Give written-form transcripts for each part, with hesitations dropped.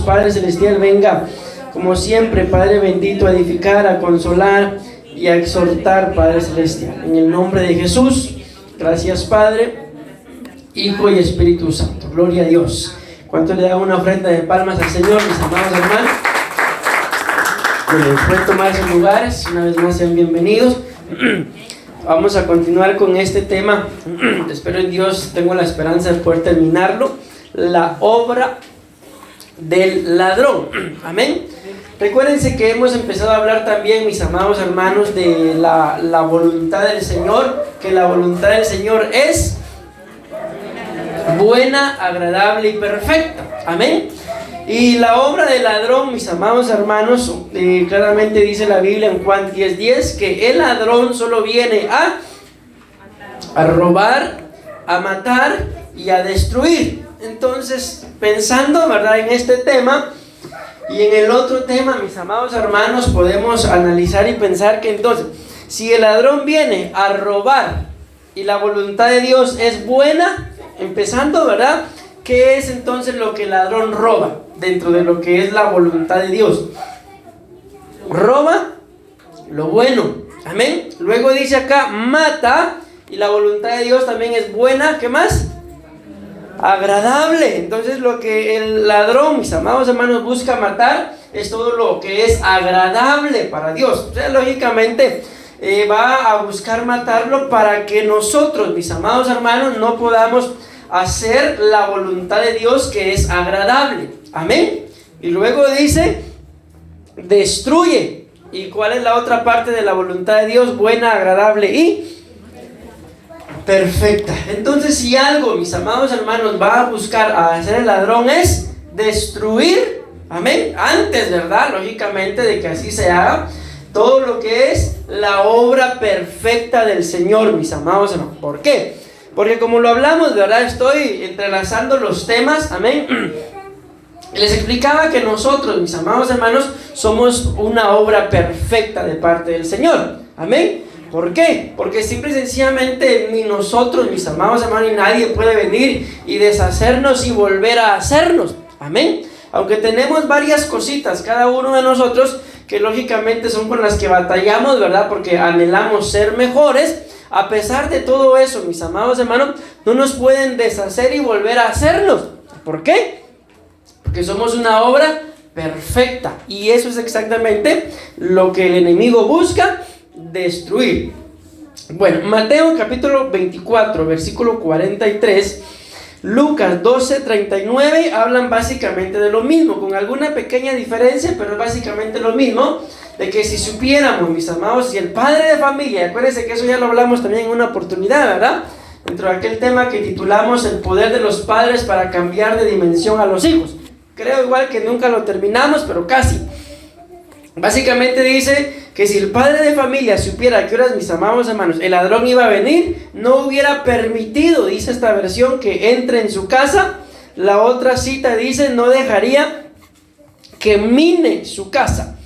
Padre Celestial, venga, como siempre, Padre bendito, a edificar, a consolar y a exhortar, Padre Celestial. En el nombre de Jesús, gracias, Padre, Hijo y Espíritu Santo. Gloria a Dios. ¿Cuánto le da una ofrenda de palmas al Señor, mis amados hermanos? Pueden tomar sus lugares. Una vez más, sean bienvenidos. Vamos a continuar con este tema. Espero en Dios, tengo la esperanza de poder terminarlo. La obra del ladrón. Amén. Recuérdense que hemos empezado a hablar también, mis amados hermanos, de la voluntad del Señor, que la voluntad del Señor es buena, agradable y perfecta. Amén. Y la obra del ladrón, mis amados hermanos, claramente dice la Biblia en Juan 10:10 que el ladrón solo viene a robar, a matar y a destruir. Entonces, pensando, ¿verdad?, en este tema y en el otro tema, mis amados hermanos, podemos analizar y pensar que entonces, si el ladrón viene a robar y la voluntad de Dios es buena, empezando, ¿verdad?, ¿qué es entonces lo que el ladrón roba dentro de lo que es la voluntad de Dios? Roba lo bueno. Amén. Luego dice acá, mata, y la voluntad de Dios también es buena. ¿Qué más? Agradable. Entonces lo que el ladrón, mis amados hermanos, busca matar es todo lo que es agradable para Dios. O sea, lógicamente va a buscar matarlo para que nosotros, mis amados hermanos, no podamos hacer la voluntad de Dios, que es agradable. Amén. Y luego dice, destruye. ¿Y cuál es la otra parte de la voluntad de Dios? Buena, agradable y perfecta. Entonces, si algo, mis amados hermanos, va a buscar a hacer el ladrón es destruir. Amén. Antes, ¿verdad?, lógicamente, de que así se haga todo lo que es la obra perfecta del Señor, mis amados hermanos. ¿Por qué? Porque como lo hablamos, ¿verdad?, estoy entrelazando los temas. Amén. Les explicaba que nosotros, mis amados hermanos, somos una obra perfecta de parte del Señor. Amén. ¿Por qué? Porque simple y sencillamente ni nosotros, mis amados hermanos, ni nadie puede venir y deshacernos y volver a hacernos. Amén. Aunque tenemos varias cositas, cada uno de nosotros, que lógicamente son con las que batallamos, ¿verdad?, porque anhelamos ser mejores. A pesar de todo eso, mis amados hermanos, no nos pueden deshacer y volver a hacernos. ¿Por qué? Porque somos una obra perfecta. Y eso es exactamente lo que el enemigo busca destruir. Bueno, Mateo capítulo 24, versículo 43, Lucas 12:39 hablan básicamente de lo mismo, con alguna pequeña diferencia, pero es básicamente lo mismo. De que si supiéramos, mis amados, si el padre de familia, acuérdense que eso ya lo hablamos también en una oportunidad, ¿verdad?, dentro de aquel tema que titulamos el poder de los padres para cambiar de dimensión a los hijos. Creo igual que nunca lo terminamos, pero casi. Básicamente dice que si el padre de familia supiera a qué horas, mis amados hermanos, el ladrón iba a venir, no hubiera permitido, dice esta versión, que entre en su casa. La otra cita dice, no dejaría que mine su casa.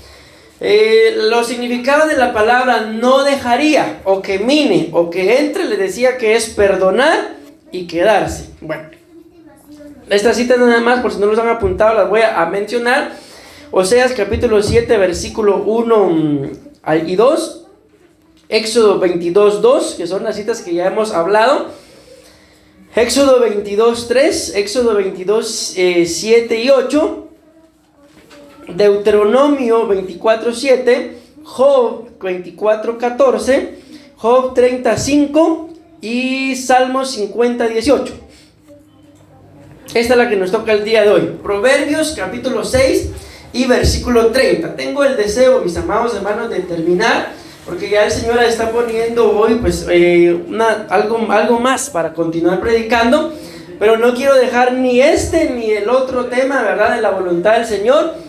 Los significados de la palabra no dejaría, o que mine, o que entre, le decía que es perdonar y quedarse. Bueno, estas citas nada más, por si no los han apuntado, las voy a mencionar. Oseas capítulo 7, versículo 1 y 2. Éxodo 22:2, que son las citas que ya hemos hablado. Éxodo 22:3, Éxodo 22:7 y 8. Deuteronomio 24:7, Job 24:14, Job 30:5 y Salmos 50:18. Esta es la que nos toca el día de hoy. Proverbios capítulo 6 y versículo 30. Tengo el deseo, mis amados hermanos, de terminar, porque ya el Señor está poniendo hoy pues algo más para continuar predicando, pero no quiero dejar ni este ni el otro tema, ¿verdad?, de la voluntad del Señor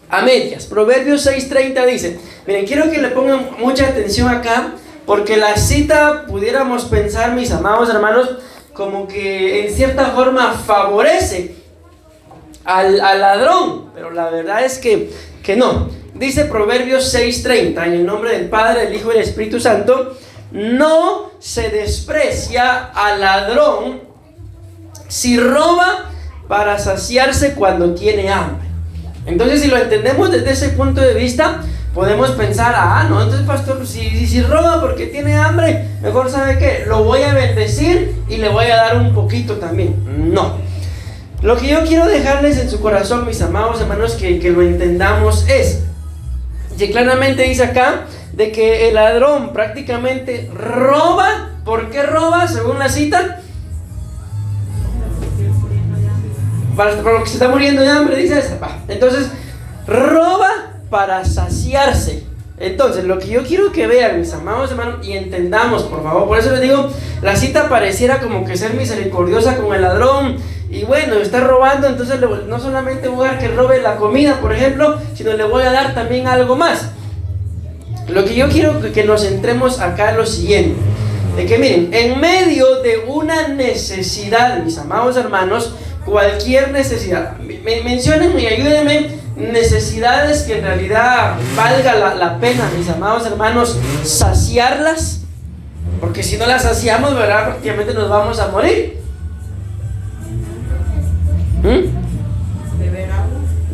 a medias. Proverbios 6:30 dice, miren, quiero que le pongan mucha atención acá, porque la cita pudiéramos pensar, mis amados hermanos, como que en cierta forma favorece al ladrón, pero la verdad es que no. Dice Proverbios 6:30, en el nombre del Padre, del Hijo y del Espíritu Santo, no se desprecia al ladrón si roba para saciarse cuando tiene hambre. Entonces, si lo entendemos desde ese punto de vista, podemos pensar, no, entonces pastor, si roba porque tiene hambre, mejor sabe que lo voy a bendecir y le voy a dar un poquito también. No. Lo que yo quiero dejarles en su corazón, mis amados hermanos, que lo entendamos es, que claramente dice acá, de que el ladrón prácticamente roba. ¿Por qué roba? Según la cita, para lo que se está muriendo de hambre, dice esa. Entonces, roba para saciarse. Entonces, lo que yo quiero que vean, mis amados hermanos, y entendamos, por favor, por eso les digo, la cita pareciera como que ser misericordiosa con el ladrón, y bueno, está robando, entonces no solamente voy a dar que robe la comida, por ejemplo, sino le voy a dar también algo más. Lo que yo quiero que nos centremos acá es lo siguiente, de que miren, en medio de una necesidad, mis amados hermanos, cualquier necesidad, menciónenme y ayúdenme necesidades que en realidad valga la pena, mis amados hermanos, saciarlas, porque si no las saciamos, ¿verdad? Prácticamente nos vamos a morir.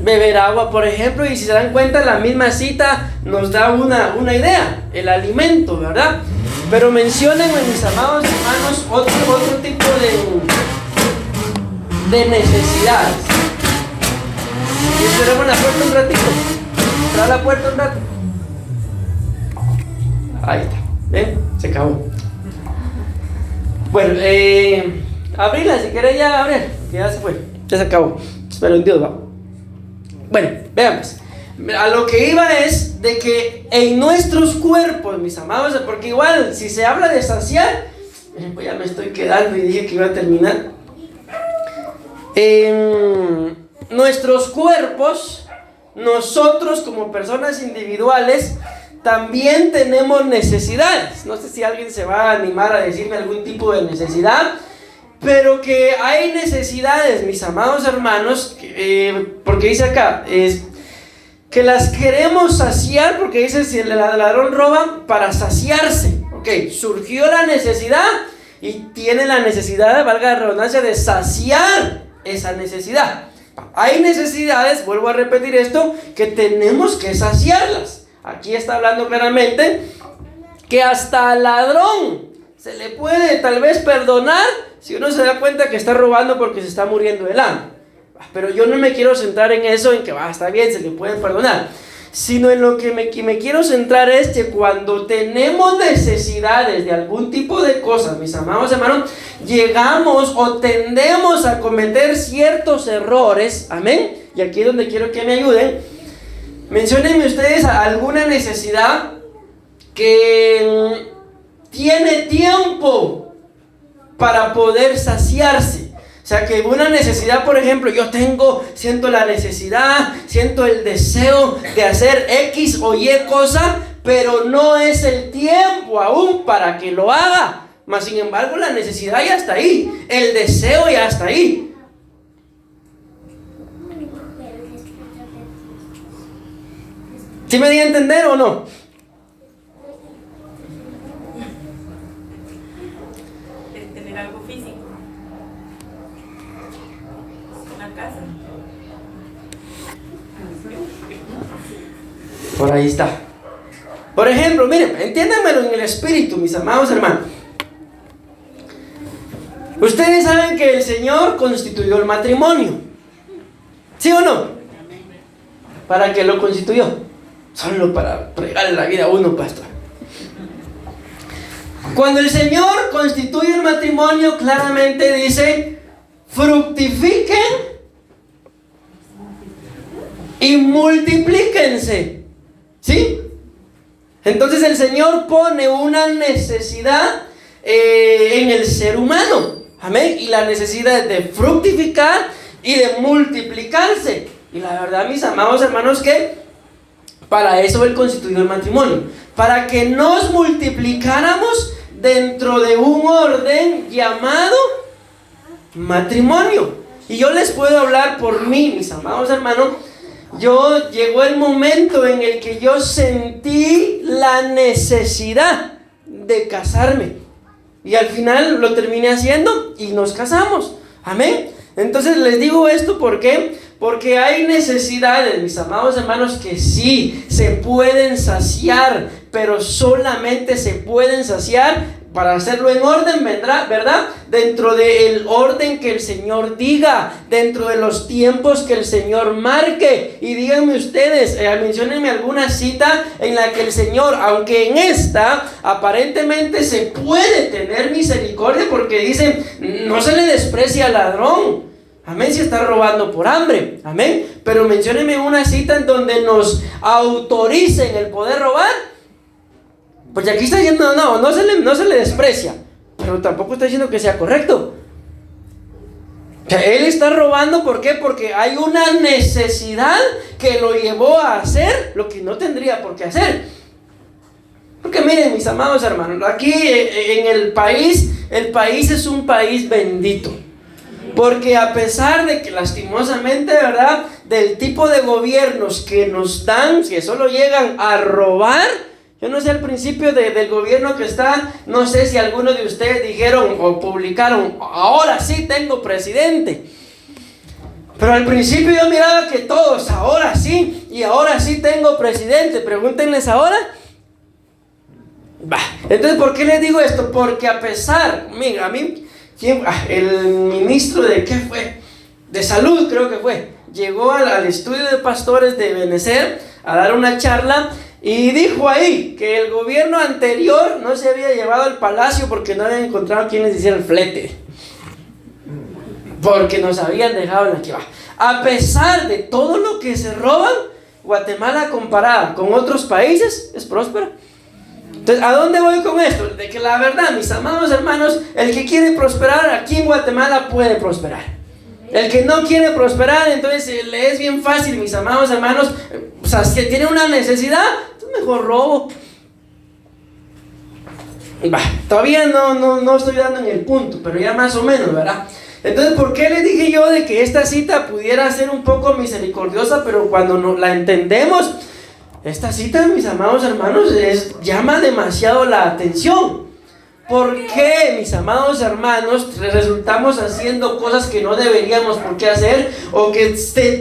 Beber agua, por ejemplo, y si se dan cuenta, la misma cita nos da una idea, el alimento, ¿verdad? Pero menciónenme, mis amados hermanos, otro tipo de necesidades. Y esperemos la puerta un ratito. Cerrar la puerta un rato. Ahí está. ¿Ven? Se acabó. Bueno, abrirla si querés ya abrir. Que ya se fue. Ya se acabó. Espero en Dios, va. Bueno, veamos. A lo que iba es de que en nuestros cuerpos, mis amados, porque igual si se habla de saciar, pues ya me estoy quedando y dije que iba a terminar. En nuestros cuerpos, nosotros como personas individuales también tenemos necesidades. No sé si alguien se va a animar a decirme algún tipo de necesidad, pero que hay necesidades, mis amados hermanos, porque dice acá, es que las queremos saciar, porque dice si el ladrón roba para saciarse. Ok, surgió la necesidad y tiene la necesidad, valga la redundancia, de saciar esa necesidad. Hay necesidades, vuelvo a repetir esto, que tenemos que saciarlas. Aquí está hablando claramente que hasta al ladrón se le puede tal vez perdonar si uno se da cuenta que está robando porque se está muriendo de hambre. Pero yo no me quiero centrar en eso, en que está bien, se le puede perdonar, sino en lo que me quiero centrar es que cuando tenemos necesidades de algún tipo de cosas, mis amados hermanos, llegamos o tendemos a cometer ciertos errores, amén, y aquí es donde quiero que me ayuden. Menciónenme ustedes alguna necesidad que tiene tiempo para poder saciarse. O sea, que una necesidad, por ejemplo, siento la necesidad, siento el deseo de hacer X o Y cosa, pero no es el tiempo aún para que lo haga. Mas sin embargo, la necesidad ya está ahí, el deseo ya está ahí. ¿Sí me di a entender o no? Tener algo físico. Una casa. Por ahí está. Por ejemplo, miren, entiéndanmelo en el espíritu, mis amados hermanos. Ustedes saben que el Señor constituyó el matrimonio. ¿Sí o no? ¿Para qué lo constituyó? Solo para fregarle la vida a uno, pastor. Cuando el Señor constituye el matrimonio, claramente dice: fructifiquen y multiplíquense. ¿Sí? Entonces el Señor pone una necesidad en el ser humano. Amén. Y la necesidad de fructificar y de multiplicarse. Y la verdad, mis amados hermanos, que para eso Él constituyó el matrimonio, para que nos multiplicáramos dentro de un orden llamado matrimonio. Y yo les puedo hablar por mí, mis amados hermanos. Llegó el momento en el que yo sentí la necesidad de casarme, y al final lo terminé haciendo y nos casamos. Amén. Entonces les digo esto, ¿por qué? Porque hay necesidades, mis amados hermanos, que sí se pueden saciar, pero solamente se pueden saciar para hacerlo en orden, ¿verdad? Dentro del orden que el Señor diga, dentro de los tiempos que el Señor marque. Y díganme ustedes, menciónenme alguna cita en la que el Señor, aunque en esta aparentemente se puede tener misericordia, porque dicen, no se le desprecia al ladrón, amén, si está robando por hambre, amén. Pero menciónenme una cita en donde nos autoricen el poder robar. Pues aquí está diciendo, no se le desprecia, pero tampoco está diciendo que sea correcto. O sea, él está robando, ¿por qué? Porque hay una necesidad que lo llevó a hacer lo que no tendría por qué hacer. Porque miren, mis amados hermanos, aquí en el país es un país bendito. Porque a pesar de que lastimosamente, ¿verdad?, del tipo de gobiernos que nos dan, que solo llegan a robar. Yo no sé, al principio del gobierno que está, no sé si algunos de ustedes dijeron o publicaron, ahora sí tengo presidente. Pero al principio yo miraba que todos, ahora sí, y ahora sí tengo presidente. Pregúntenles ahora. Entonces, ¿por qué les digo esto? Porque a pesar, mira, a mí, el ministro de, ¿qué fue? De salud, creo que fue. Llegó al estudio de pastores de Benecer a dar una charla. Y dijo ahí que el gobierno anterior no se había llevado al palacio porque no habían encontrado quien les hiciera el flete. Porque nos habían dejado en la que va. A pesar de todo lo que se roban, Guatemala comparada con otros países es próspera. Entonces, ¿a dónde voy con esto? De que la verdad, mis amados hermanos, el que quiere prosperar aquí en Guatemala puede prosperar. El que no quiere prosperar, entonces le es bien fácil, mis amados hermanos. O sea, si tiene una necesidad, mejor robo. Todavía no estoy dando en el punto, pero ya más o menos, ¿verdad? Entonces, ¿por qué les dije yo de que esta cita pudiera ser un poco misericordiosa? Pero cuando no la entendemos, esta cita, mis amados hermanos, llama demasiado la atención. ¿Por qué, mis amados hermanos, resultamos haciendo cosas que no deberíamos por qué hacer? O que se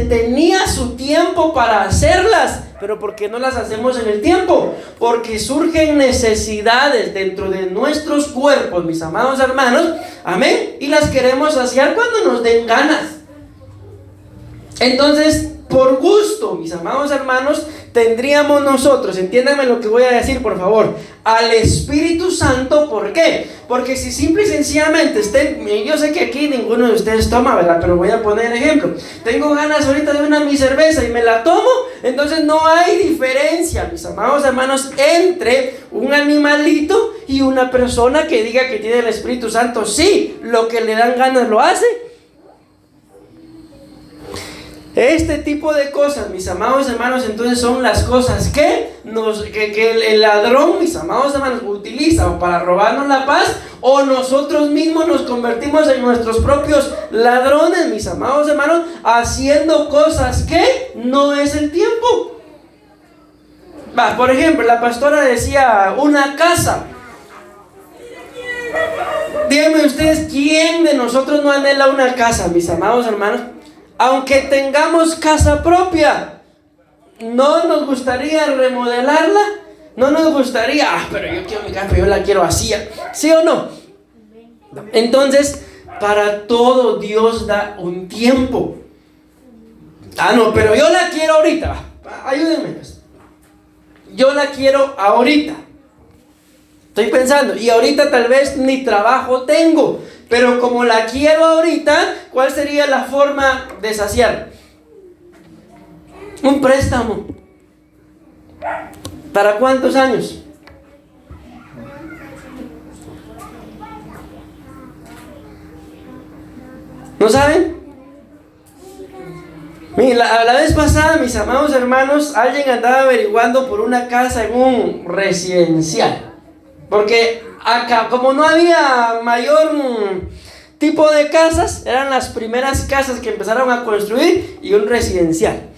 tenía su tiempo para hacerlas, pero ¿por qué no las hacemos en el tiempo? Porque surgen necesidades dentro de nuestros cuerpos, mis amados hermanos, amén, y las queremos saciar cuando nos den ganas. Entonces, por gusto, mis amados hermanos, tendríamos nosotros, entiéndanme lo que voy a decir, por favor, al Espíritu Santo. ¿Por qué? Porque si simple y sencillamente yo sé que aquí ninguno de ustedes toma, ¿verdad? Pero voy a poner ejemplo. Tengo ganas ahorita de mi cerveza y me la tomo, entonces no hay diferencia, mis amados hermanos, entre un animalito y una persona que diga que tiene el Espíritu Santo. Sí, lo que le dan ganas lo hace. Este tipo de cosas, mis amados hermanos, entonces son las cosas que el ladrón, mis amados hermanos, utiliza para robarnos la paz, o nosotros mismos nos convertimos en nuestros propios ladrones, mis amados hermanos, haciendo cosas que no es el tiempo. Por ejemplo, la pastora decía una casa. Díganme ustedes, ¿quién de nosotros no anhela una casa, mis amados hermanos? Aunque tengamos casa propia, ¿no nos gustaría remodelarla? No nos gustaría, pero yo quiero mi casa, pero yo la quiero así, ¿sí o no? Entonces, para todo Dios da un tiempo. No, pero yo la quiero ahorita. Ayúdenme. Yo la quiero ahorita. Estoy pensando, y ahorita tal vez ni trabajo tengo. Pero como la quiero ahorita, ¿cuál sería la forma de saciar? Un préstamo. ¿Para cuántos años? ¿No saben? Mira, la vez pasada, mis amados hermanos, alguien andaba averiguando por una casa en un residencial. Porque acá, como no había mayor tipo de casas, eran las primeras casas que empezaron a construir y un residencial.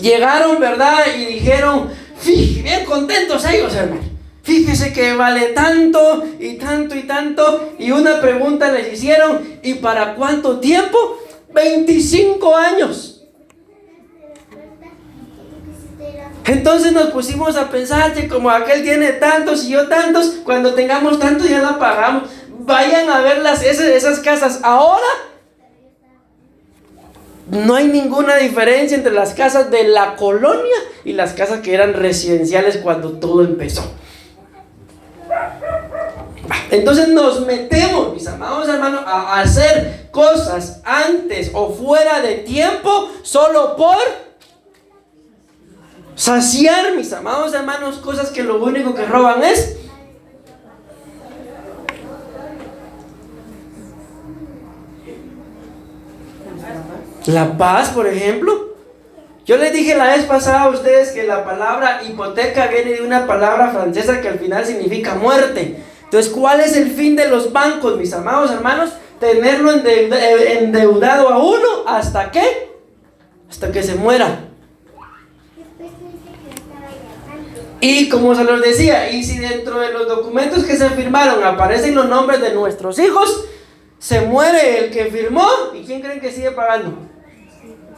Llegaron, ¿verdad? Y dijeron, bien contentos ellos, hermano. Fíjese que vale tanto y tanto y tanto. Y una pregunta les hicieron: ¿y para cuánto tiempo? 25 años. Entonces nos pusimos a pensar que como aquel tiene tantos y yo tantos, cuando tengamos tantos ya la pagamos. Vayan a ver esas casas ahora. No hay ninguna diferencia entre las casas de la colonia y las casas que eran residenciales cuando todo empezó. Entonces nos metemos, mis amados hermanos, a hacer cosas antes o fuera de tiempo solo por saciar, mis amados hermanos, cosas que lo único que roban es la paz, por ejemplo. Yo les dije la vez pasada a ustedes que la palabra hipoteca viene de una palabra francesa que al final significa muerte. Entonces, ¿cuál es el fin de los bancos, mis amados hermanos? Tenerlo endeudado a uno, ¿hasta qué? Hasta que se muera. Y como se los decía, y si dentro de los documentos que se firmaron aparecen los nombres de nuestros hijos, se muere el que firmó, ¿y quién creen que sigue pagando?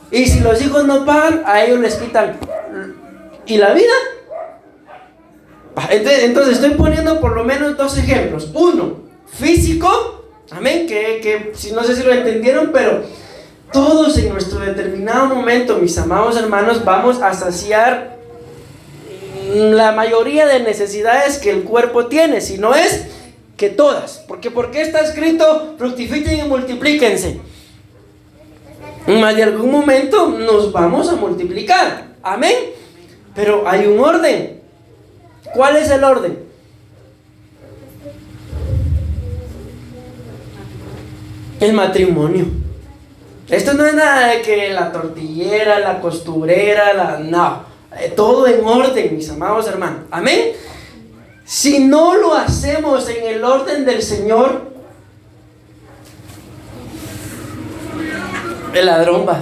Y si los hijos no pagan, a ellos les quitan. ¿Y la vida? Entonces estoy poniendo por lo menos dos ejemplos. Uno, físico, amén, que si no sé si lo entendieron, pero todos en nuestro determinado momento, mis amados hermanos, vamos a saciar la mayoría de necesidades que el cuerpo tiene, si no es que todas. Porque ¿por qué está escrito fructifiquen y multiplíquense? Más de algún momento nos vamos a multiplicar, amén. Pero hay un orden. ¿Cuál es el orden? El matrimonio. Esto no es nada de que la tortillera, la costurera, no. Todo en orden, mis amados hermanos. Amén. Si no lo hacemos en el orden del Señor, el ladrón va.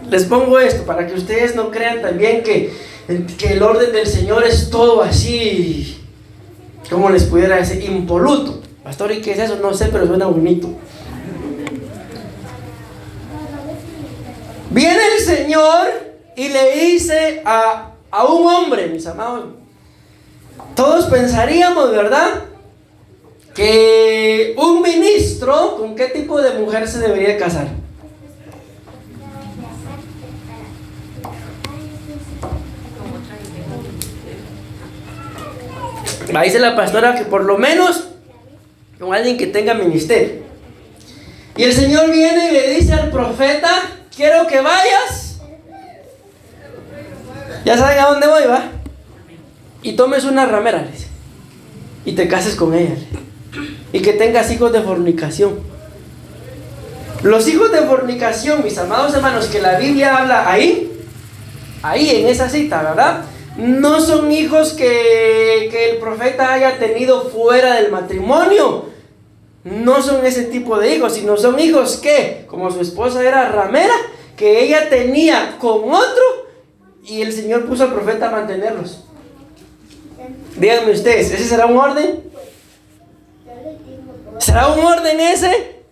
Les pongo esto para que ustedes no crean también que el orden del Señor es todo así, como les pudiera decir, impoluto. Pastor, ¿y qué es eso? No sé, pero suena bonito. Viene el Señor y le dice a un hombre, mis amados, todos pensaríamos, ¿verdad?, que un ministro, ¿con qué tipo de mujer se debería casar? Dice la pastora que por lo menos con alguien que tenga ministerio. Y el Señor viene y le dice al profeta: quiero que vayas. Ya saben a dónde voy, ¿va? Y tomes una ramera, le dice, y te cases con ella, y que tengas hijos de fornicación. Los hijos de fornicación, mis amados hermanos, que la Biblia habla ahí en esa cita, ¿verdad?, no son hijos que el profeta haya tenido fuera del matrimonio. No son ese tipo de hijos, sino son hijos que, como su esposa era ramera, que ella tenía con otro, y el Señor puso al profeta a mantenerlos. Díganme ustedes, ¿ese será un orden? ¿Será un orden ese?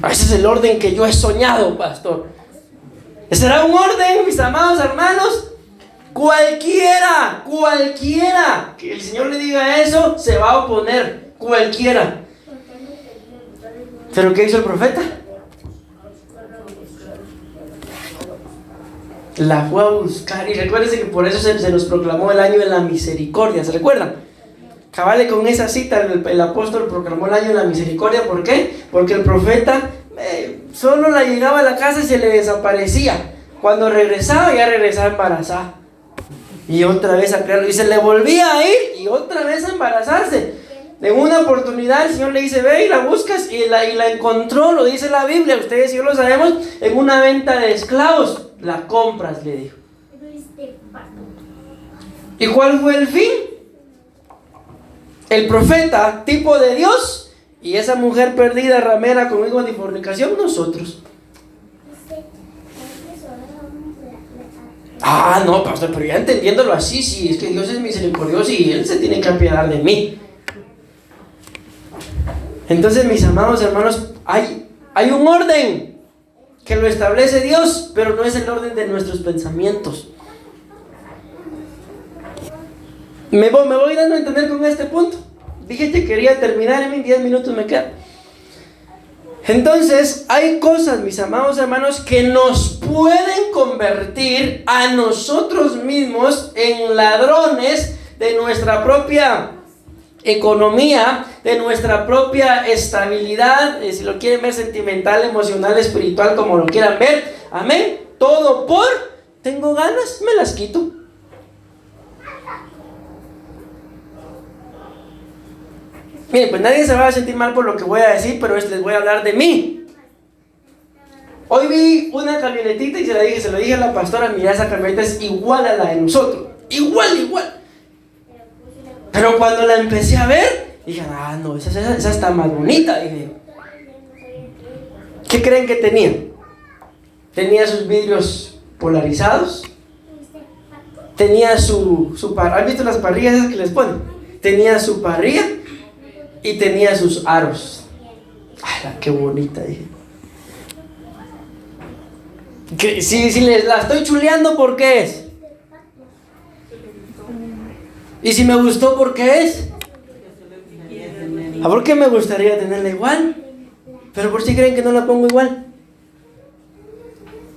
Ese es el orden que yo he soñado, pastor. ¿Será un orden, mis amados hermanos? Cualquiera que el Señor le diga eso, se va a oponer. Cualquiera. ¿Pero qué hizo el profeta? La fue a buscar. Y recuérdense que por eso se nos proclamó el año de la misericordia. ¿Se recuerdan? Cabale con esa cita, el apóstol proclamó el año de la misericordia. ¿Por qué? Porque el profeta solo la llegaba a la casa y se le desaparecía. Cuando regresaba, ya regresaba embarazada. Y otra vez a creerlo. Y se le volvía a ir y otra vez a embarazarse. En una oportunidad el Señor le dice: ve y la buscas, y la encontró, lo dice la Biblia, ustedes y yo lo sabemos, en una venta de esclavos. La compras, le dijo. ¿Y cuál fue el fin? El profeta, tipo de Dios, y esa mujer perdida, ramera, con hijos de fornicación, nosotros. Ah, no, pastor, pero ya entendiéndolo así, sí, es que Dios es misericordioso y Él se tiene que apiadar de mí. Entonces, mis amados hermanos, hay un orden que lo establece Dios, pero no es el orden de nuestros pensamientos. Me voy dando a entender con este punto. Dije que quería terminar, en 10 minutos me quedan. Entonces, hay cosas, mis amados hermanos, que nos pueden convertir a nosotros mismos en ladrones de nuestra propia economía, de nuestra propia estabilidad, si lo quieren ver sentimental, emocional, espiritual, como lo quieran ver. Amén. Todo por, tengo ganas, me las quito. Miren, pues nadie se va a sentir mal por lo que voy a decir, pero les voy a hablar de mí. Hoy vi una camionetita y se lo dije a la pastora, mira, esa camioneta es igual a la de nosotros. Igual. Pero cuando la empecé a ver, dije, ah, no, esa está más bonita. Dije, ¿qué creen que tenía? Tenía sus vidrios polarizados. Tenía ¿han visto las parrillas esas que les ponen? Tenía su parrilla y tenía sus aros. ¡Ay, qué bonita! Dije. Si les la estoy chuleando, ¿por qué es? Y si me gustó, ¿por qué es? ¿Por qué me gustaría tenerla igual? Pero ¿por si creen que no la pongo igual?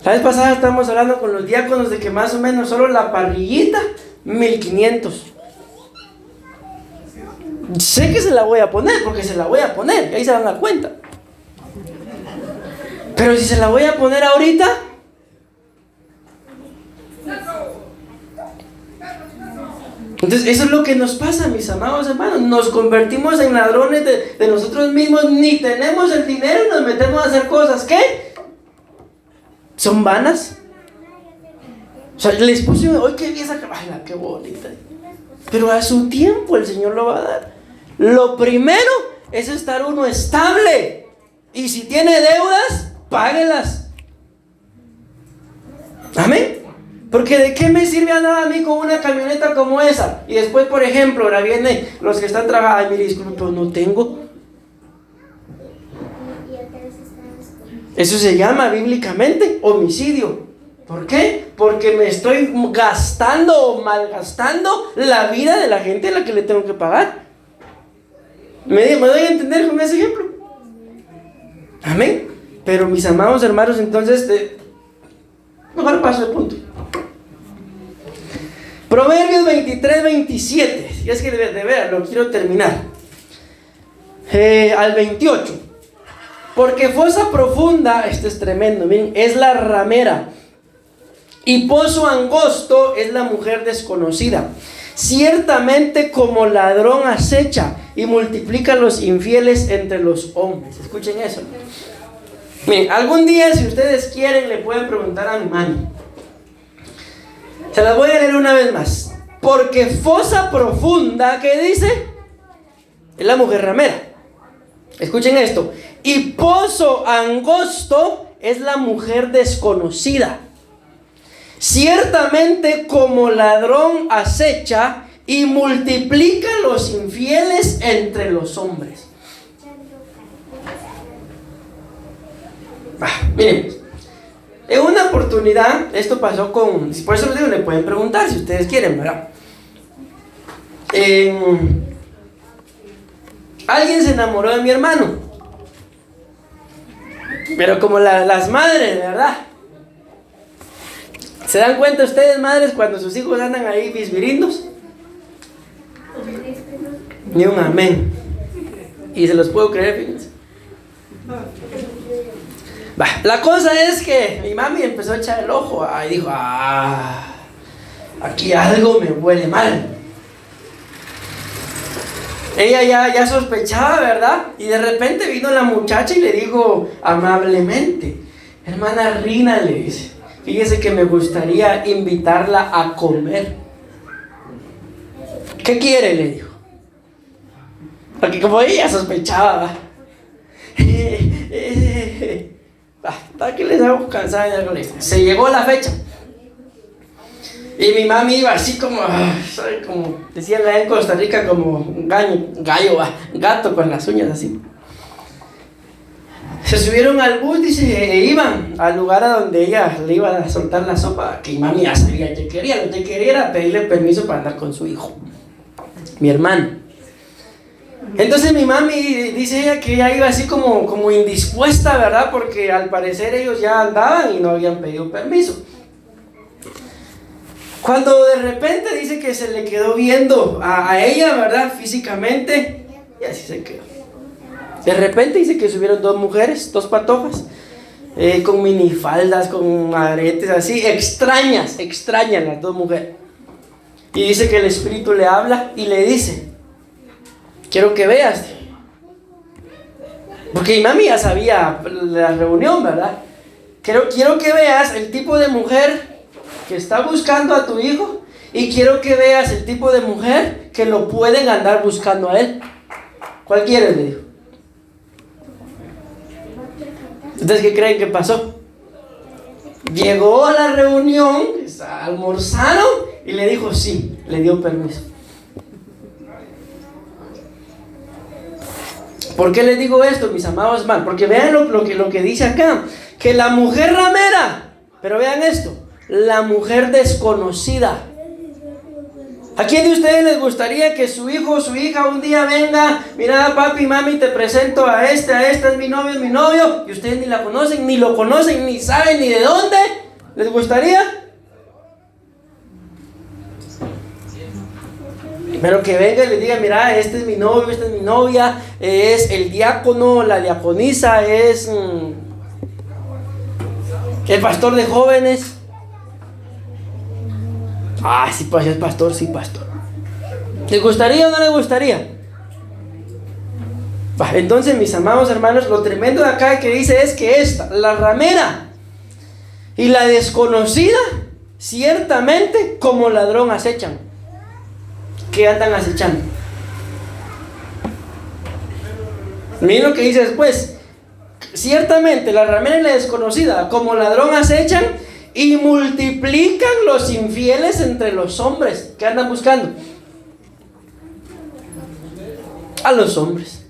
La vez pasada estábamos hablando con los diáconos de que más o menos solo la parrillita, 1500. Sé que se la voy a poner, porque se la voy a poner, y ahí se van a dar cuenta. Pero si se la voy a poner ahorita, entonces eso es lo que nos pasa, mis amados hermanos. Nos convertimos en ladrones de nosotros mismos. Ni tenemos el dinero y nos metemos a hacer cosas que son vanas. O sea, les puse hoy que vi esa caballa, qué bonita. Pero a su tiempo el Señor lo va a dar. Lo primero es estar uno estable. Y si tiene deudas, páguelas. Amén. Porque ¿de qué me sirve andar a mí con una camioneta como esa? Y después, por ejemplo, ahora vienen los que están trabajando. Ay, mire, disculpe, pero no tengo. Eso se llama bíblicamente homicidio. ¿Por qué? Porque me estoy gastando o malgastando la vida de la gente a la que le tengo que pagar. ¿Me doy a entender con ese ejemplo? Amén. Pero mis amados hermanos, entonces, mejor paso de punto. Proverbios 23-27. Y es que de veras lo quiero terminar. Al 28. Porque fosa profunda, esto es tremendo, miren, es la ramera. Y pozo angosto es la mujer desconocida. Ciertamente como ladrón acecha y multiplica los infieles entre los hombres. Escuchen eso. Miren, algún día, si ustedes quieren, le pueden preguntar a mi mami. Se las voy a leer una vez más. Porque fosa profunda, ¿qué dice? Es la mujer ramera. Escuchen esto. Y pozo angosto es la mujer desconocida. Ciertamente como ladrón acecha y multiplica los infieles entre los hombres. Miren, en una oportunidad, esto pasó con, por eso les digo, le pueden preguntar si ustedes quieren, ¿verdad? Alguien se enamoró de mi hermano, pero como las madres, ¿verdad? ¿Se dan cuenta ustedes, madres, cuando sus hijos andan ahí bisbirindos? Ni un amén. Y se los puedo creer, fíjense. La cosa es que mi mami empezó a echar el ojo y dijo, aquí algo me huele mal. Ella ya sospechaba, ¿verdad? Y de repente vino la muchacha y le dijo amablemente, hermana Rina, le dice, fíjese que me gustaría invitarla a comer. ¿Qué quiere?, le dijo. Porque como ella sospechaba, ¿para qué les hago cansar? Se llegó la fecha. Y mi mami iba así como, ¿sabe? Como decían allá en Costa Rica, como gato con las uñas así. Se subieron al bus, dice, e iban al lugar a donde ella le iba a soltar la sopa, que mi mami ya sabía que quería. Lo que quería era pedirle permiso para andar con su hijo, mi hermano. Entonces mi mami dice ella que ella iba así como indispuesta, ¿verdad? Porque al parecer ellos ya andaban y no habían pedido permiso. Cuando de repente dice que se le quedó viendo a ella, ¿verdad? Físicamente, y así se quedó. De repente dice que subieron dos mujeres, dos patojas, con minifaldas, con aretes así, extrañas las dos mujeres. Y dice que el espíritu le habla y le dice, quiero que veas, porque mi mami ya sabía la reunión, ¿verdad? Quiero que veas el tipo de mujer que está buscando a tu hijo, y quiero que veas el tipo de mujer que lo pueden andar buscando a él. ¿Cuál quieres? Le dijo. Entonces, ¿qué creen que pasó? Llegó a la reunión, almorzaron y le dijo sí, le dio permiso. ¿Por qué les digo esto, mis amados hermanos? Porque vean lo que dice acá, que la mujer ramera, pero vean esto, la mujer desconocida. ¿A quién de ustedes les gustaría que su hijo o su hija un día venga? Mira, papi, mami, te presento a esta es mi novio, y ustedes ni la conocen, ni lo conocen, ni saben ni de dónde? ¿Les gustaría? Pero que venga y les diga, mira, este es mi novio, esta es mi novia, es el diácono, la diaconisa, es el pastor de jóvenes. Ah, sí, pues es pastor, sí, pastor. ¿Les gustaría o no les gustaría? Entonces, mis amados hermanos, lo tremendo de acá que dice es que la ramera y la desconocida, ciertamente como ladrón acechan. ¿Qué andan acechando? Miren lo que dice después. Ciertamente la ramera y la desconocida como ladrón acechan y multiplican los infieles entre los hombres. ¿Qué andan buscando? A los hombres.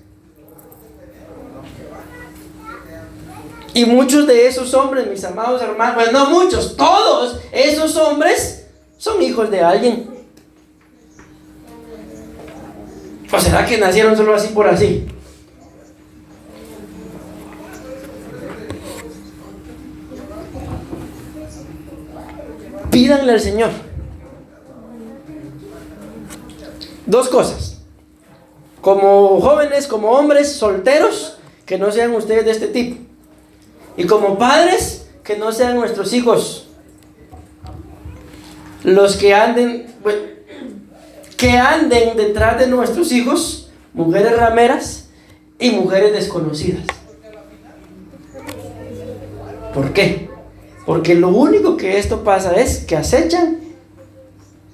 Y muchos de esos hombres, mis amados hermanos, pues no muchos, todos esos hombres son hijos de alguien. ¿O será que nacieron solo así por así? Pídanle al Señor dos cosas. Como jóvenes, como hombres solteros, que no sean ustedes de este tipo. Y como padres, que no sean nuestros hijos los que anden detrás de nuestros hijos, mujeres rameras y mujeres desconocidas. ¿Por qué? Porque lo único que esto pasa es que acechan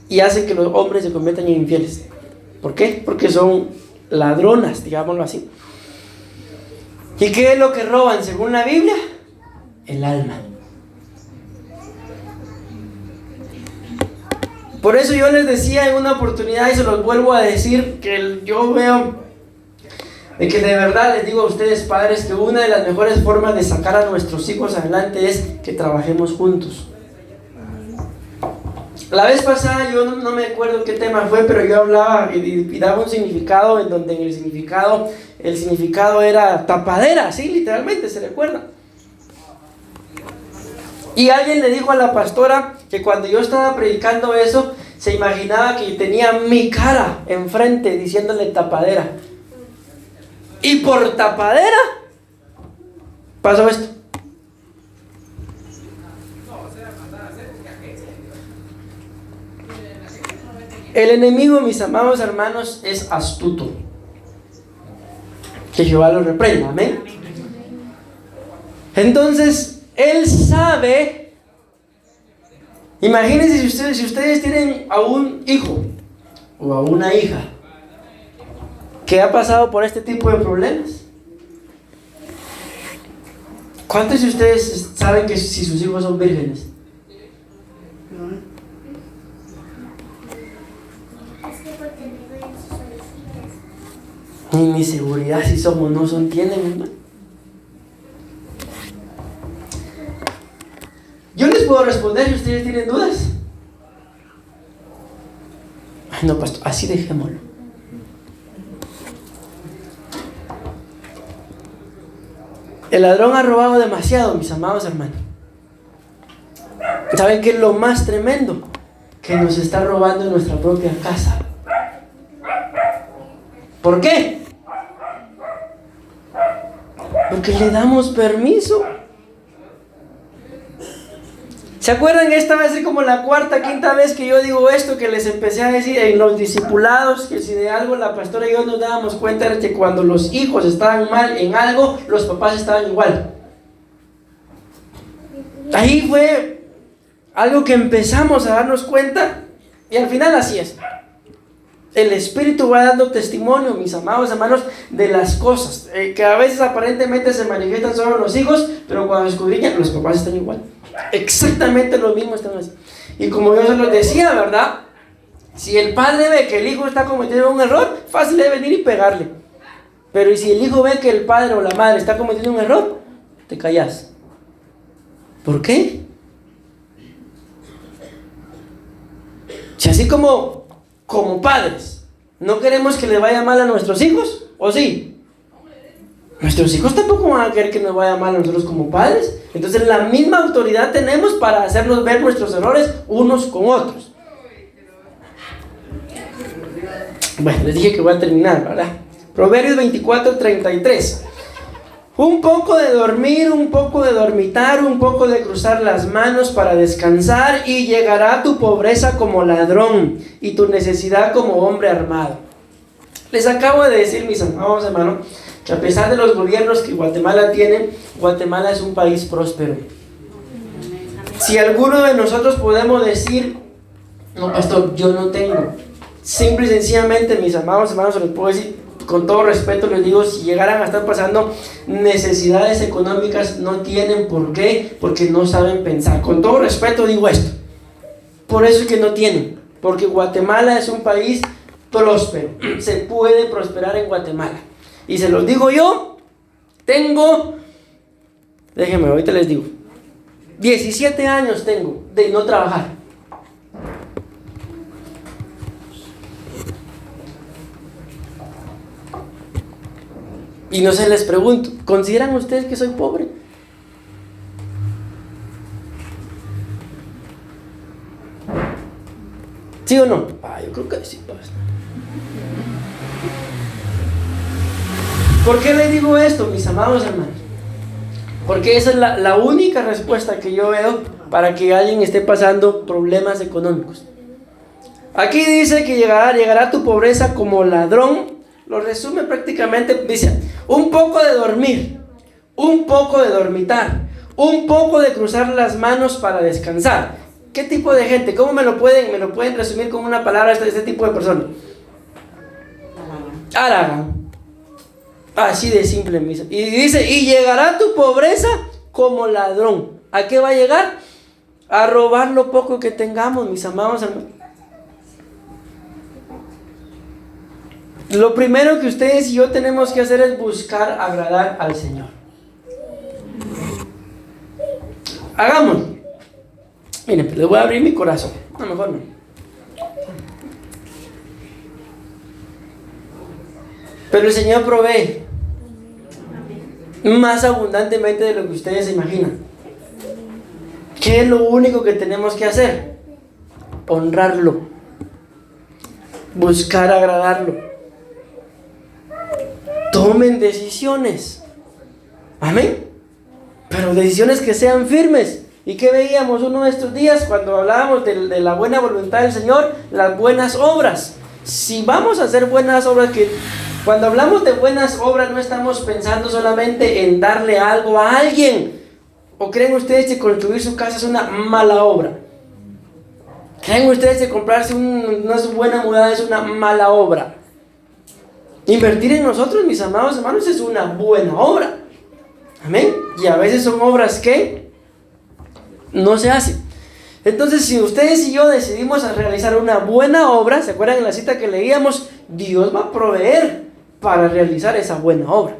y hacen que los hombres se conviertan en infieles. ¿Por qué? Porque son ladronas, digámoslo así. ¿Y qué es lo que roban según la Biblia? El alma. Por eso yo les decía en una oportunidad, y se los vuelvo a decir, que yo veo de que de verdad les digo a ustedes, padres, que una de las mejores formas de sacar a nuestros hijos adelante es que trabajemos juntos. La vez pasada, yo no me acuerdo qué tema fue, pero yo hablaba y daba un significado en donde el significado era tapadera, sí, literalmente, ¿se recuerda? Y alguien le dijo a la pastora que cuando yo estaba predicando eso, se imaginaba que tenía mi cara enfrente diciéndole tapadera. Y por tapadera pasó esto. El enemigo, mis amados hermanos, es astuto. Que Jehová lo reprenda, amén. Entonces, él sabe. Imagínense si ustedes tienen a un hijo o a una hija que ha pasado por este tipo de problemas. ¿Cuántos de ustedes saben que si sus hijos son vírgenes? Y ni seguridad si somos o no son tienen, hermano. Yo les puedo responder si ustedes tienen dudas. Ay, no, pastor, así dejémoslo. El ladrón ha robado demasiado, mis amados hermanos. ¿Saben qué es lo más tremendo? Que nos está robando en nuestra propia casa. ¿Por qué? Porque le damos permiso. ¿Se acuerdan? Esta va a ser como la cuarta, quinta vez que yo digo esto, que les empecé a decir en los discipulados, que si de algo la pastora y yo nos dábamos cuenta de que cuando los hijos estaban mal en algo, los papás estaban igual. Ahí fue algo que empezamos a darnos cuenta y al final así es. El Espíritu va dando testimonio, mis amados hermanos, de las cosas que a veces aparentemente se manifiestan solo los hijos, pero cuando escudriñan, los papás están igual. Exactamente lo mismo están haciendo. Y como yo se los decía, ¿verdad? Si el padre ve que el hijo está cometiendo un error, fácil es venir y pegarle. Pero ¿y si el hijo ve que el padre o la madre está cometiendo un error? Te callas. ¿Por qué? Si así como padres no queremos que les vaya mal a nuestros hijos, ¿o sí? Nuestros hijos tampoco van a querer que nos vaya mal a nosotros como padres. Entonces la misma autoridad tenemos para hacernos ver nuestros errores unos con otros. Bueno, les dije que voy a terminar, ¿verdad? Proverbios 24:33. Un poco de dormir, un poco de dormitar, un poco de cruzar las manos para descansar, y llegará tu pobreza como ladrón y tu necesidad como hombre armado. Les acabo de decir, mis amados hermanos, que a pesar de los gobiernos que Guatemala tiene, Guatemala es un país próspero. Si alguno de nosotros podemos decir, no, pastor, yo no tengo, simple y sencillamente, mis amados hermanos, se los puedo decir con todo respeto, les digo, si llegaran a estar pasando necesidades económicas, no tienen por qué, porque no saben pensar. Con todo respeto digo esto, por eso es que no tienen, porque Guatemala es un país próspero, se puede prosperar en Guatemala. Y se los digo yo, déjenme, ahorita les digo, 17 años tengo de no trabajar. Y no se les pregunto, ¿consideran ustedes que soy pobre? ¿Sí o no? Yo creo que sí, pastor. ¿Por qué les digo esto, mis amados hermanos? Porque esa es la única respuesta que yo veo para que alguien esté pasando problemas económicos. Aquí dice que llegará tu pobreza como ladrón. Lo resume prácticamente, dice, un poco de dormir, un poco de dormitar, un poco de cruzar las manos para descansar. ¿Qué tipo de gente? ¿Cómo me lo pueden resumir con una palabra este tipo de personas? Haragán. Así de simple, misa. Y dice, y llegará tu pobreza como ladrón. ¿A qué va a llegar? A robar lo poco que tengamos, mis amados hermanos. Lo primero que ustedes y yo tenemos que hacer es buscar agradar al Señor. Hagámoslo. Miren, les voy a abrir mi corazón. No, mejor no. Pero el Señor provee más abundantemente de lo que ustedes se imaginan. ¿Qué es lo único que tenemos que hacer? Honrarlo. Buscar agradarlo. Tomen decisiones. Amén. Pero decisiones que sean firmes. ¿Y qué veíamos uno de estos días cuando hablábamos de la buena voluntad del Señor? Las buenas obras. Si vamos a hacer buenas obras, que cuando hablamos de buenas obras no estamos pensando solamente en darle algo a alguien. ¿O creen ustedes que construir su casa es una mala obra? ¿Creen ustedes que comprarse una buena mudada es una mala obra? Invertir en nosotros, mis amados hermanos, es una buena obra. Amén. Y a veces son obras que no se hacen. Entonces, si ustedes y yo decidimos realizar una buena obra, ¿se acuerdan en la cita que leíamos? Dios va a proveer para realizar esa buena obra.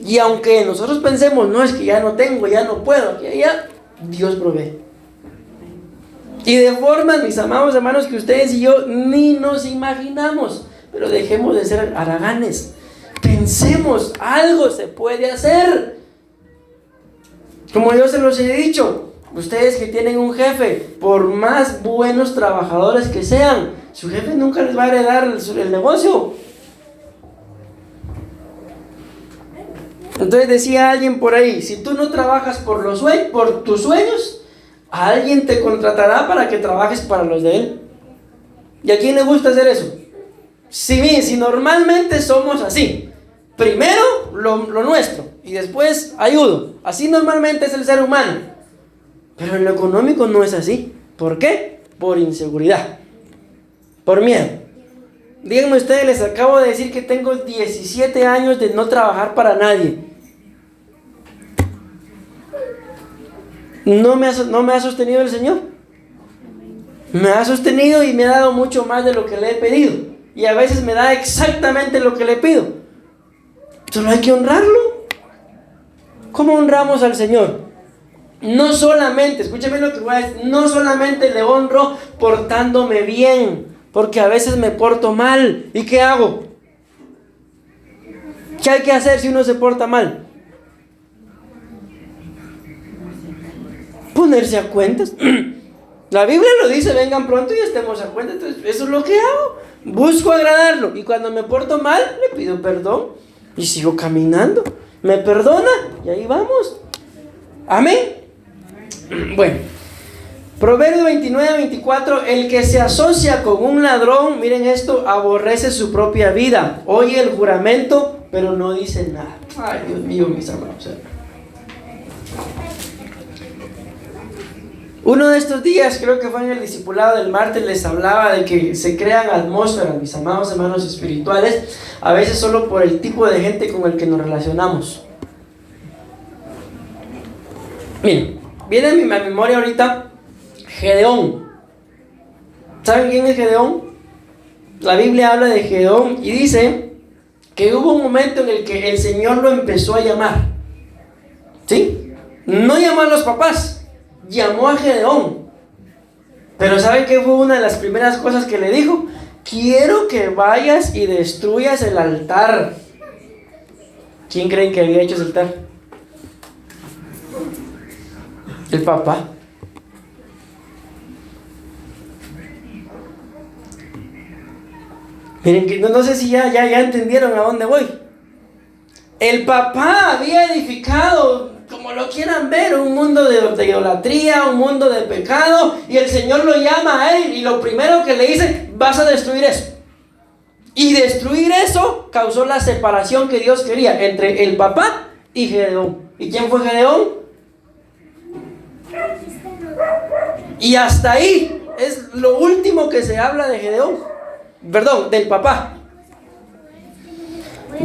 Y aunque nosotros pensemos, no, es que ya no tengo, ya no puedo, ya Dios provee. Y de formas, mis amados hermanos, que ustedes y yo ni nos imaginamos. Pero dejemos de ser haraganes. Pensemos, algo se puede hacer. Como yo se los he dicho, ustedes que tienen un jefe, por más buenos trabajadores que sean, su jefe nunca les va a heredar el negocio. Entonces decía alguien por ahí, si tú no trabajas por tus sueños, alguien te contratará para que trabajes para los de él. ¿Y a quién le gusta hacer eso? Si normalmente somos así, primero lo nuestro y después ayudo. Así normalmente es el ser humano. Pero en lo económico no es así. ¿Por qué? Por inseguridad, por miedo. Díganme ustedes, les acabo de decir que tengo 17 años de no trabajar para nadie. ¿No me ha sostenido el Señor? Me ha sostenido y me ha dado mucho más de lo que le he pedido. Y a veces me da exactamente lo que le pido. Solo hay que honrarlo. ¿Cómo honramos al Señor? No solamente, escúchame lo que voy a decir, no solamente le honro portándome bien, porque a veces me porto mal. ¿Y qué hago? ¿Qué hay que hacer si uno se porta mal? Ponerse a cuentas. La Biblia lo dice, vengan pronto y estemos a cuentas. Entonces, eso es lo que hago. Busco agradarlo. Y cuando me porto mal, le pido perdón. Y sigo caminando. Me perdona. Y ahí vamos. Amén. Bueno. Proverbio 29-24. El que se asocia con un ladrón, miren esto, aborrece su propia vida. Oye el juramento, pero no dice nada. Ay, Dios mío, mis amados. Uno de estos días, creo que fue en el discipulado del martes, les hablaba de que se crean atmósferas, mis amados hermanos espirituales, a veces solo por el tipo de gente con el que nos relacionamos. Miren, viene a mi memoria ahorita Gedeón. ¿Saben quién es Gedeón? La Biblia habla de Gedeón y dice que hubo un momento en el que el Señor lo empezó a llamar. ¿Sí? No llamó a los papás. Llamó a Gedeón. Pero ¿saben qué fue una de las primeras cosas que le dijo? Quiero que vayas y destruyas el altar. ¿Quién creen que había hecho ese altar? El papá. Miren, que no sé si ya entendieron a dónde voy. El papá había edificado, como lo quieran ver, un mundo de idolatría, un mundo de pecado, y el Señor lo llama a él, y lo primero que le dice, vas a destruir eso. Y destruir eso causó la separación que Dios quería entre el papá y Gedeón. ¿Y quién fue Gedeón? Y hasta ahí es lo último que se habla de Gedeón. Perdón, del papá.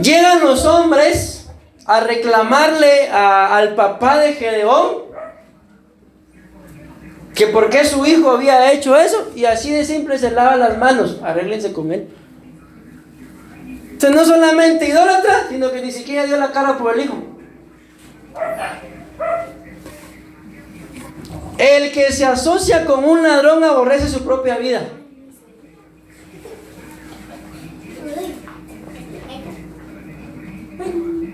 Llegan los hombres a reclamarle al papá de Gedeón que por qué su hijo había hecho eso, y así de simple se lava las manos, arréglense con él. Entonces no solamente idólatra, sino que ni siquiera dio la cara por el hijo. El que se asocia con un ladrón aborrece su propia vida.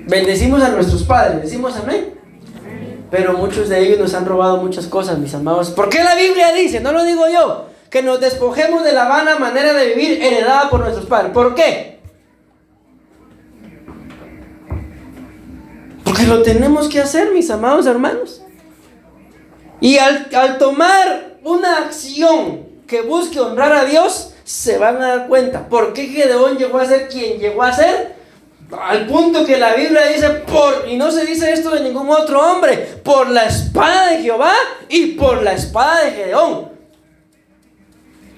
Bendecimos a nuestros padres, decimos amén. Pero muchos de ellos nos han robado muchas cosas, mis amados. ¿Por qué la Biblia dice, no lo digo yo, que nos despojemos de la vana manera de vivir heredada por nuestros padres? ¿Por qué? Porque lo tenemos que hacer, mis amados hermanos. Y al tomar una acción que busque honrar a Dios, se van a dar cuenta por qué Gedeón llegó a ser quien llegó a ser. Al punto que la Biblia dice, y no se dice esto de ningún otro hombre, por la espada de Jehová y por la espada de Gedeón.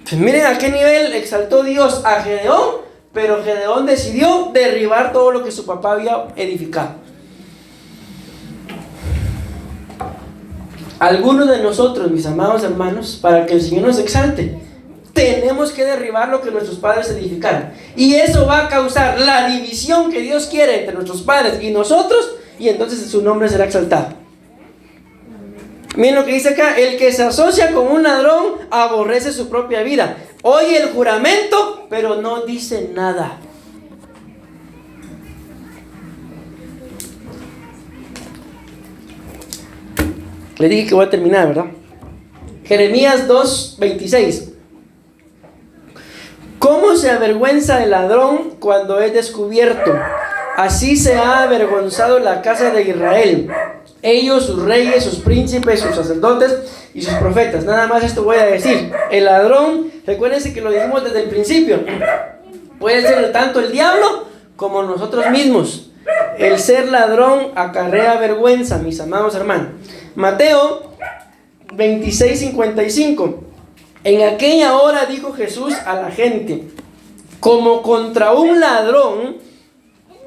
Pues miren a qué nivel exaltó Dios a Gedeón, pero Gedeón decidió derribar todo lo que su papá había edificado. Algunos de nosotros, mis amados hermanos, para que el Señor nos exalte, tenemos que derribar lo que nuestros padres edificaron. Y eso va a causar la división que Dios quiere entre nuestros padres y nosotros, y entonces su nombre será exaltado. Miren lo que dice acá: el que se asocia con un ladrón aborrece su propia vida. Oye el juramento, pero no dice nada. Le dije que voy a terminar, ¿verdad? Jeremías 2:26. ¿Cómo se avergüenza el ladrón cuando es descubierto? Así se ha avergonzado la casa de Israel. Ellos, sus reyes, sus príncipes, sus sacerdotes y sus profetas. Nada más esto voy a decir. El ladrón, recuérdense que lo dijimos desde el principio, puede ser tanto el diablo como nosotros mismos. El ser ladrón acarrea vergüenza, mis amados hermanos. Mateo 26:55. En aquella hora dijo Jesús a la gente: como contra un ladrón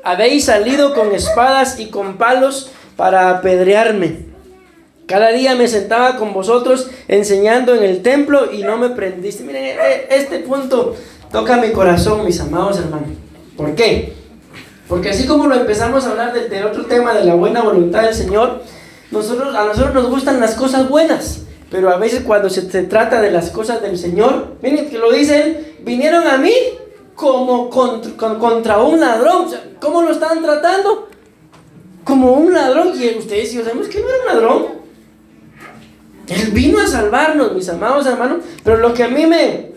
habéis salido con espadas y con palos para apedrearme. Cada día me sentaba con vosotros enseñando en el templo y no me prendiste. Miren, este punto toca mi corazón, mis amados hermanos. ¿Por qué? Porque así como lo empezamos a hablar del otro tema de la buena voluntad del Señor, a nosotros nos gustan las cosas buenas, pero a veces cuando se trata de las cosas del Señor, miren que lo dice Él: vinieron a mí como contra un ladrón. O sea, ¿cómo lo están tratando? Como un ladrón. Y ustedes y yo sabemos que no era un ladrón. Él vino a salvarnos, mis amados hermanos. Pero lo que a mí me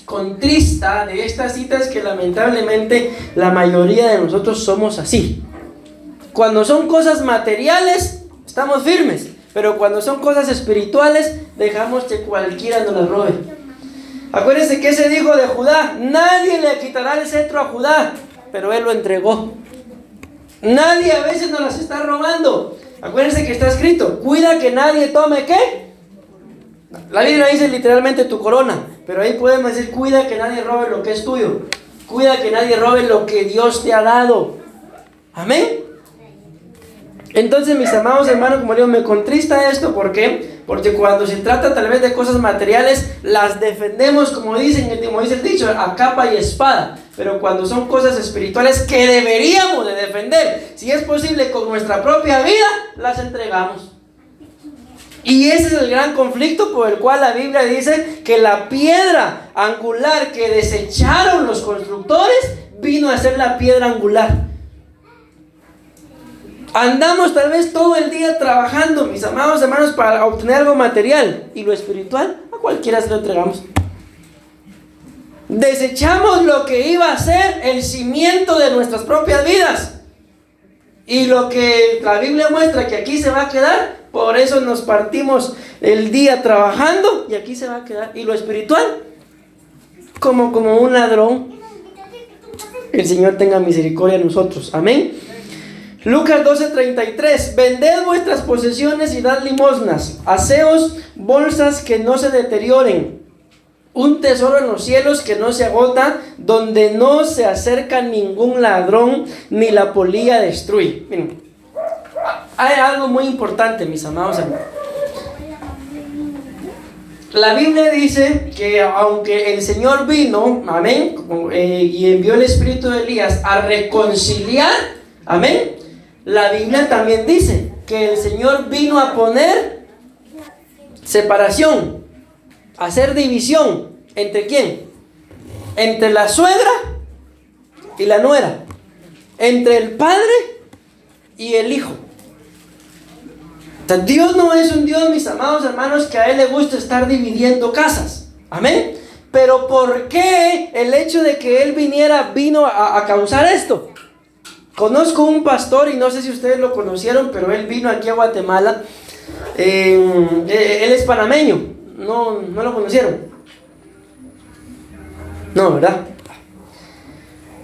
contrista de esta cita es que lamentablemente la mayoría de nosotros somos así. Cuando son cosas materiales, estamos firmes. Pero cuando son cosas espirituales, dejamos que cualquiera nos las robe. Acuérdense que ese dijo de Judá: nadie le quitará el cetro a Judá, pero él lo entregó. Nadie a veces nos las está robando. Acuérdense que está escrito: cuida que nadie tome ¿qué? La Biblia dice literalmente tu corona, pero ahí podemos decir: cuida que nadie robe lo que es tuyo. Cuida que nadie robe lo que Dios te ha dado. Amén. Entonces, mis amados hermanos, como digo, me contrista esto. ¿Por qué? Porque cuando se trata tal vez de cosas materiales, las defendemos, como dice el dicho, a capa y espada. Pero cuando son cosas espirituales que deberíamos de defender, si es posible con nuestra propia vida, las entregamos. Y ese es el gran conflicto por el cual la Biblia dice que la piedra angular que desecharon los constructores vino a ser la piedra angular. Andamos tal vez todo el día trabajando, mis amados hermanos, para obtener algo material, y lo espiritual a cualquiera se lo entregamos. Desechamos lo que iba a ser el cimiento de nuestras propias vidas, y lo que la Biblia muestra que aquí se va a quedar. Por eso nos partimos el día trabajando y aquí se va a quedar. Y lo espiritual, como un ladrón. El Señor tenga misericordia de nosotros. Amén. Lucas 12:33. Vended vuestras posesiones y dad limosnas. Haceos bolsas que no se deterioren, un tesoro en los cielos que no se agota, donde no se acerca ningún ladrón ni la polilla destruye. Miren, hay algo muy importante, mis amados hermanos. La Biblia dice que aunque el Señor vino, amén, y envió el espíritu de Elías a reconciliar, amén, la Biblia también dice que el Señor vino a poner separación, a hacer división. ¿Entre quién? Entre la suegra y la nuera, entre el padre y el hijo. Entonces, Dios no es un Dios, mis amados hermanos, que a Él le gusta estar dividiendo casas. Amén. Pero ¿por qué el hecho de que Él vino a causar esto? Conozco un pastor, y no sé si ustedes lo conocieron, pero él vino aquí a Guatemala. Él es panameño. No lo conocieron. No, ¿verdad?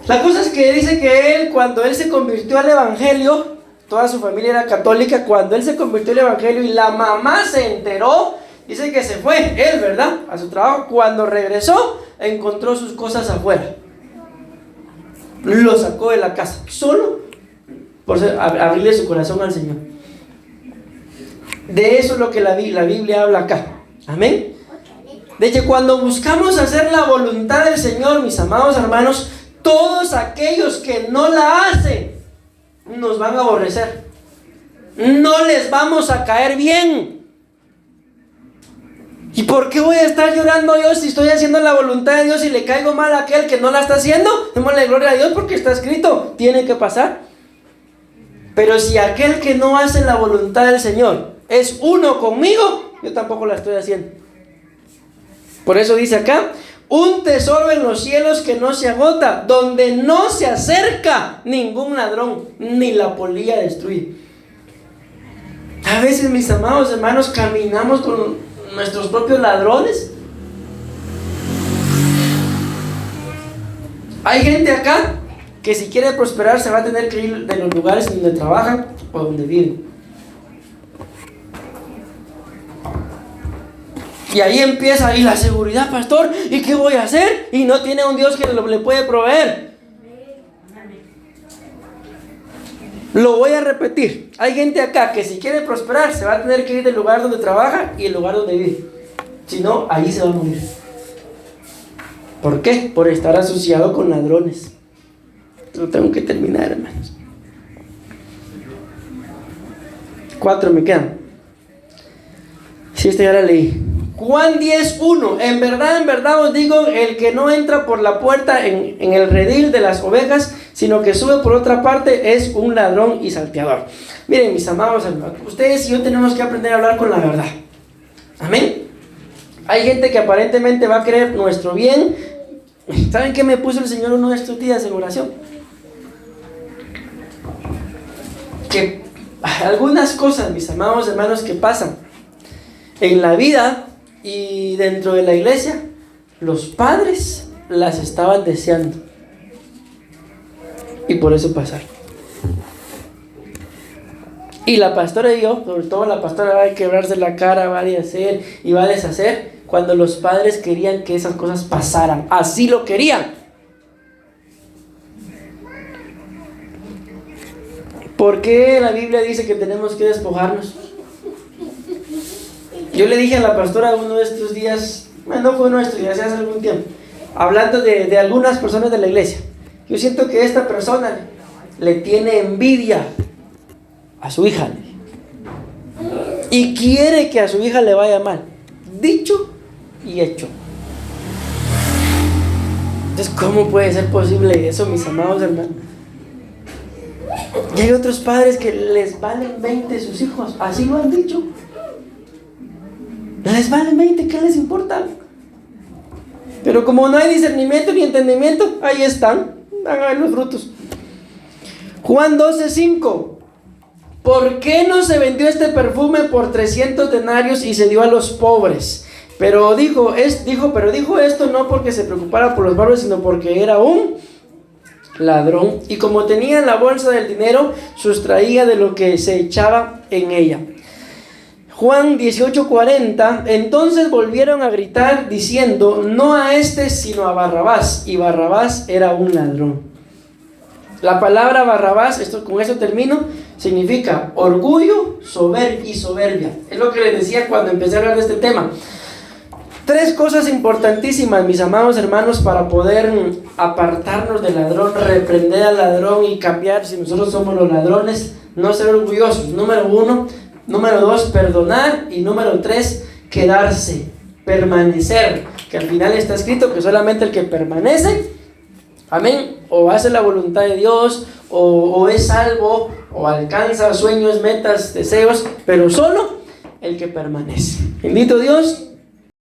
La cosa es que dice que él, cuando él se convirtió al evangelio, toda su familia era católica. Cuando él se convirtió al evangelio y la mamá se enteró, dice que se fue, él, ¿verdad?, a su trabajo. Cuando regresó, encontró sus cosas afuera. Lo sacó de la casa, solo por abrirle su corazón al Señor. De eso es lo que la Biblia habla acá. Amén. de que cuando buscamos hacer la voluntad del Señor, mis amados hermanos, todos aquellos que no la hacen nos van a aborrecer. No les vamos a caer bien. ¿Y por qué voy a estar llorando yo si estoy haciendo la voluntad de Dios y le caigo mal a aquel que no la está haciendo? Démosle gloria a Dios porque está escrito, tiene que pasar. Pero si aquel que no hace la voluntad del Señor es uno conmigo, yo tampoco la estoy haciendo. Por eso dice acá, un tesoro en los cielos que no se agota, donde no se acerca ningún ladrón, ni la polilla destruye. A veces, mis amados hermanos, caminamos con nuestros propios ladrones. Hay gente acá que si quiere prosperar se va a tener que ir de los lugares donde trabajan o donde viven. Y ahí empieza, y la seguridad, pastor, ¿y qué voy a hacer? Y no tiene un Dios que le puede proveer. Lo voy a repetir. Hay gente acá que si quiere prosperar se va a tener que ir del lugar donde trabaja y el lugar donde vive. Si no, ahí se va a morir. ¿Por qué? Por estar asociado con ladrones. Lo tengo que terminar, hermanos. 4 me quedan. Si ya la leí. Juan 10:1. En verdad os digo, el que no entra por la puerta en el redil de las ovejas, sino que sube por otra parte, es un ladrón y salteador. Miren, mis amados hermanos, ustedes y yo tenemos que aprender a hablar con la verdad. Amén. Hay gente que aparentemente va a querer nuestro bien. ¿Saben qué me puso el Señor uno de estos días en oración? Que algunas cosas, mis amados hermanos, que pasan en la vida y dentro de la iglesia, los padres las estaban deseando y por eso pasaron. Y la pastora y yo, sobre todo la pastora, va a quebrarse la cara, va a hacer y va a deshacer cuando los padres querían que esas cosas pasaran. Así lo querían. ¿Por qué la Biblia dice que tenemos que despojarnos? Yo le dije a la pastora uno de estos días, bueno, no fue nuestro, ya hace algún tiempo, hablando de algunas personas de la iglesia. Yo siento que esta persona le tiene envidia a su hija y quiere que a su hija le vaya mal. Dicho y hecho. Entonces, ¿cómo puede ser posible eso, mis amados hermanos? Y hay otros padres que les valen 20 sus hijos, así lo han dicho. Les valen 20, ¿qué les importa? Pero como no hay discernimiento ni entendimiento, ahí están, van a ver los frutos. Juan 12:5. ¿Por qué no se vendió este perfume por 300 denarios y se dio a los pobres? Pero dijo esto no porque se preocupara por los pobres, sino porque era un ladrón. Y como tenía en la bolsa del dinero, sustraía de lo que se echaba en ella. Juan 18:40. Entonces volvieron a gritar diciendo, no a este sino a Barrabás. Y Barrabás era un ladrón. La palabra Barrabás, con eso termino, significa orgullo y soberbia. Es lo que les decía cuando empecé a hablar de este tema. 3 cosas importantísimas, mis amados hermanos, para poder apartarnos del ladrón, reprender al ladrón y cambiar si nosotros somos los ladrones, no ser orgullosos. Número 1. Número 2, perdonar. Y número 3, quedarse, permanecer. Que al final está escrito que solamente el que permanece, amén, o hace la voluntad de Dios, o es salvo, o alcanza sueños, metas, deseos, pero solo el que permanece. Bendito Dios.